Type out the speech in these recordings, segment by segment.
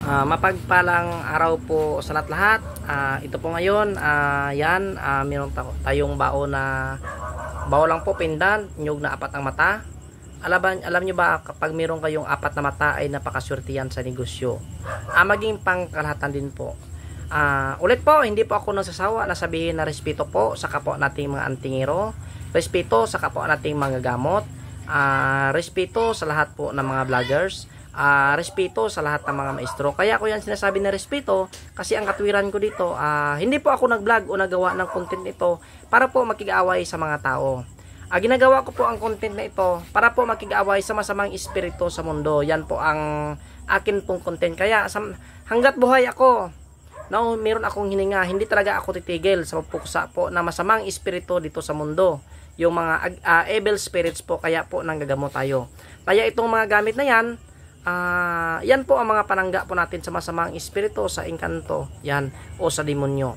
Mapagpalang araw po sa lahat-lahat. Ito po ngayon, meron tayong bao lang po, pendant, nyug na apat ang mata. Alam nyo ba, kapag meron kayong apat na mata ay napakaswerte yan sa negosyo. Maging pangkalahatan din po. Ulit po, hindi po ako nasasawa na sabihin na respeto po sa kapwa nating mga antingero, respeto sa kapwa nating mga gamot, respeto sa lahat po ng mga vloggers, respeto sa lahat ng mga maestro. Kaya ko yan sinasabi na respeto kasi ang katwiran ko dito, hindi po ako nag-vlog o nagawa ng content ito para po makig-away sa mga tao. Ginagawa ko po ang content na ito para po makig-away sa masamang espiritu sa mundo. Yan po ang akin pong content. Kaya hanggat buhay ako, meron akong hininga, hindi talaga ako titigil sa pagpuksa po na masamang espiritu dito sa mundo. Yung mga evil spirits po, kaya po nanggagamot tayo. Kaya itong mga gamit na yan, yan po ang mga panangga po natin sa masamang espiritu, sa engkanto, yan, o sa demonyo.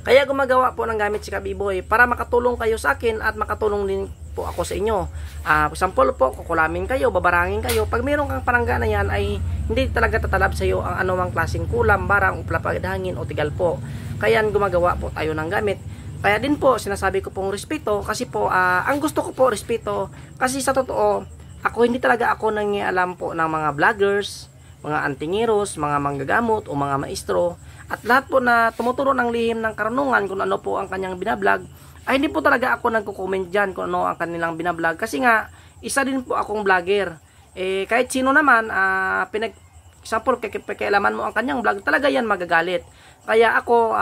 Kaya gumagawa po ng gamit si Kabiboy para makatulong kayo sa akin at makatulong din po ako sa inyo. Example po, kukulamin kayo, babarangin kayo. Pag mayroon kang panangga na yan, ay hindi talaga tatalab sa iyo ang anumang klaseng kulam, barang, uplapag, hangin o tigal po. Kaya gumagawa po tayo ng gamit. Kaya din po, sinasabi ko pong respeto kasi po, ang gusto ko po respeto kasi sa totoo, hindi talaga ako nangialam po ng mga vloggers, mga antingeros, mga manggagamot o mga maestro, at lahat po na tumuturo ng lihim ng karunungan kung ano po ang kanyang binablog, ay hindi po talaga ako nagko-comment dyan kung ano ang kanilang binablog. Kasi nga, isa din po akong vlogger. Kahit sino naman, example, pakialaman mo ang kanyang vlog, talaga yan magagalit. Kaya ako,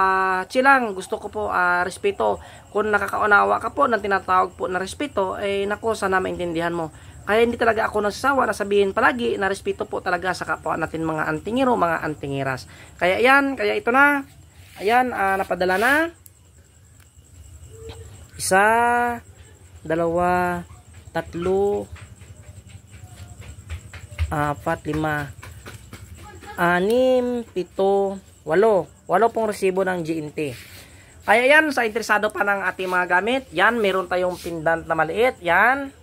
chilang, gusto ko po respeto. Kung nakakaunawa ka po ng tinatawag po na respeto, nako, sana maintindihan mo. Kaya hindi talaga ako nasasawa na sabihin palagi na respeto po talaga sa kapwa natin mga antingero, mga antingeras. Kaya kaya ito na. Ayan, napadala na. 1, 2, 3, 4, 5, 6, 7, 8. 8 pong resibo ng GNT. Kaya yan, sa interesado pa ng ating mga gamit, yan, meron tayong pendant na maliit, yan.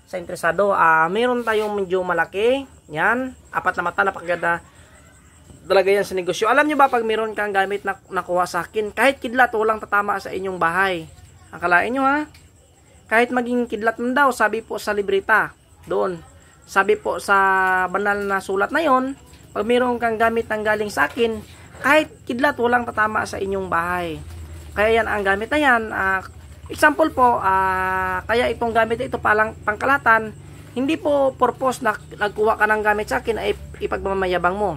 Sa interesado, meron tayong medyo malaki, yan, apat na mata, napakaganda talaga yan sa negosyo. Alam nyo ba, pag meron kang gamit na nakuha sa akin, kahit kidlat, walang tatama sa inyong bahay. Akalain nyo ha, kahit maging kidlat man daw, sabi po sa libreta, doon, sabi po sa banal na sulat na yon, pag meron kang gamit ng galing sa akin, kahit kidlat, walang tatama sa inyong bahay. Kaya yan, ang gamit na yan, example po, kaya itong gamit ito pangkalatan, hindi po purpose na nagkuha ka ng gamit sa akin ay ipagmamayabang mo.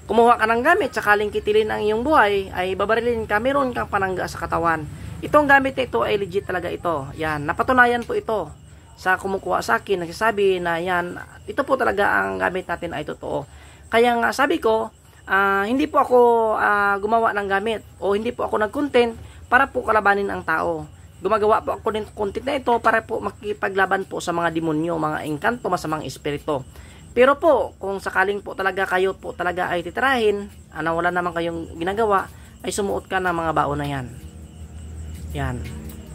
Kumuha ka ng gamit, sakaling kitilin ang iyong buhay, ay babarilin ka, meron kang panangga sa katawan. Itong gamit ito ay legit talaga ito. Yan, napatunayan po ito sa kumukuha sa akin, nagsasabi na yan, ito po talaga ang gamit natin ay totoo. Kaya nga sabi ko, hindi po ako gumawa ng gamit o hindi po ako nag-content para po kalabanin ang tao. Gumagawa po ako ng content na ito para po makipaglaban po sa mga demonyo, mga engkanto, masamang espiritu. Pero po, kung sakaling po talaga kayo po talaga ay titirahin, na wala naman kayong ginagawa, ay sumuot ka ng mga baon na yan. Yan.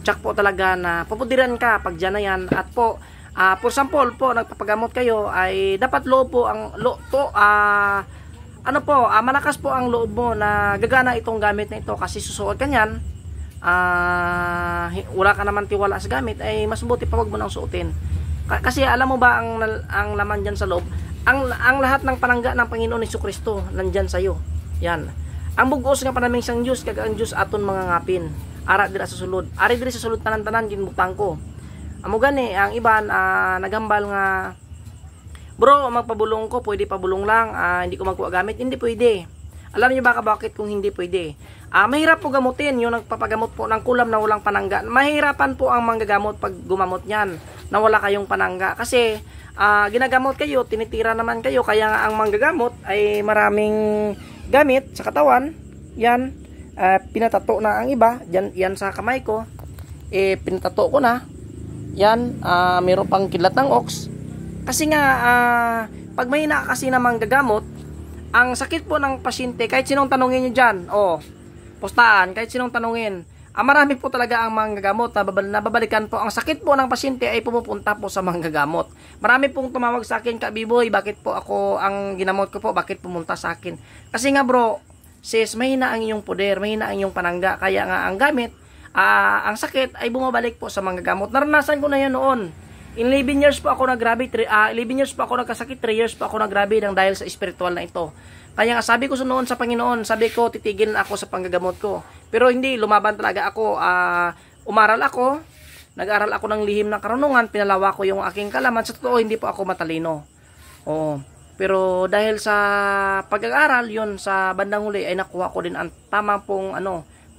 Tsak po talaga na pupudiran ka pag dyan na yan. At po, for example po, nagpapagamot kayo, ay dapat loob po ang malakas po ang loob mo na gagana itong gamit na ito kasi susuot ka niyan. Wala ka naman tiwala sa gamit, ay mas buti pa wag mo nang suotin. Kasi alam mo ba ang laman dyan sa loob, ang lahat ng panangga ng Panginoon Jesucristo nandyan sa iyo. Yan. Ang bugos nga panaming sang Diyos, kag ang Diyos aton mga ngapin. Ara dira sa sulod. Ari dira sa sulod tanan-tanan ginbutang ko. Amo gani ang iban nagambal nga, bro, magpabulong ko, pwede pabulong lang, hindi ko magkuha gamit, hindi pwede. Alam niyo ba bakit kung hindi pwede? Mahirap po gamutin yung nagpapagamot po ng kulam na walang panangga. Mahirapan po ang manggagamot pag gumamot niyan na wala kayong panangga. Kasi ginagamot kayo, tinitira naman kayo. Kaya nga ang manggagamot ay maraming gamit sa katawan. Yan, pinatato na ang iba. Yan sa kamay ko. Pinatato ko na. Yan, mayroon pang kidlat ng ox. Kasi nga, pag mahina kasi na manggagamot, ang sakit po ng pasyente, kahit sinong tanungin nyo dyan, postaan, kahit sinong tanungin, Marami po talaga ang manggagamot na nababalikan po ang sakit po ng pasyente ay pumupunta po sa manggagamot. Marami pong tumawag sa akin, Kabiboy, bakit po ako ang ginamot ko po, bakit pumunta sa akin? Kasi nga bro, sis, mahina ang iyong poder, mahina ang iyong panangga, kaya nga ang gamit, ang sakit ay bumabalik po sa manggagamot. Naranasan ko na yan noon. In 11 years po ako nagrabe, 11 years po ako nagkasakit, 3 years po ako nagrabe ng dahil sa spiritual na ito. Kaya nga sabi ko noon sa Panginoon, sabi ko titigil ako sa panggagamot ko. Pero hindi, lumaban talaga ako. Umaral ako, nag-aral ako ng lihim ng karunungan, pinalawa ko yung aking kalaman. Sa totoo, hindi po ako matalino. Oo. Pero dahil sa pag-aaral, yun sa bandang huli ay nakuha ko din ang tamang pong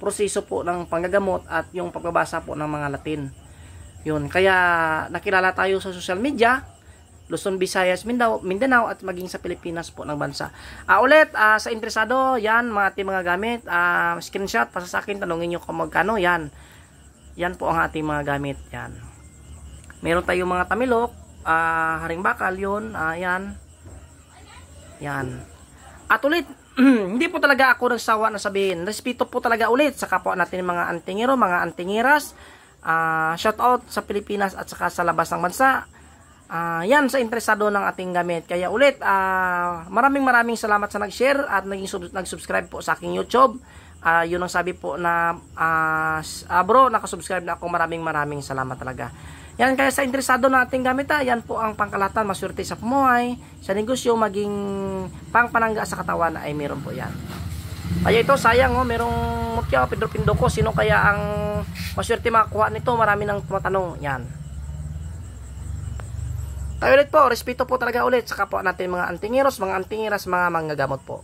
proseso po ng panggagamot at yung pagbabasa po ng mga Latin. Yun, kaya nakilala tayo sa social media, Luzon, Visayas, Mindanao at maging sa Pilipinas po ng bansa. Ulit, sa interesado, yan, mga ating mga gamit, screenshot, pasa sa akin, tanongin nyo kung magkano, yan. Yan po ang ating mga gamit, yan. Meron tayong mga tamilok, haring bakal, yun, yan. Yan. At ulit, hindi po talaga ako nagsawa na sabihin, respeto po talaga ulit sa kapwa natin mga antingero, mga antingeras, shout out sa Pilipinas at saka sa labas ng bansa. Yan sa interesado ng ating gamit. Kaya ulit, maraming salamat sa nag-share at nag-subscribe po sa aking YouTube. Yun ang sabi po na bro, nakasubscribe na ako. Maraming salamat talaga. Yan, kaya sa interesado ng ating gamit, yan po ang pangkalahatan, maswerte sa pumuhay, sa negosyo, maging pangpanangga sa katawan ay meron po yan. Kaya ito, sayang, merong mutya, Pedro Pindoco, sino kaya ang maswerte makakuha nito? Marami nang tumatanong, yan. Tayo ulit po, respeto po talaga ulit sa kapwa natin mga antingeros, mga antingeras, mga manggagamot po.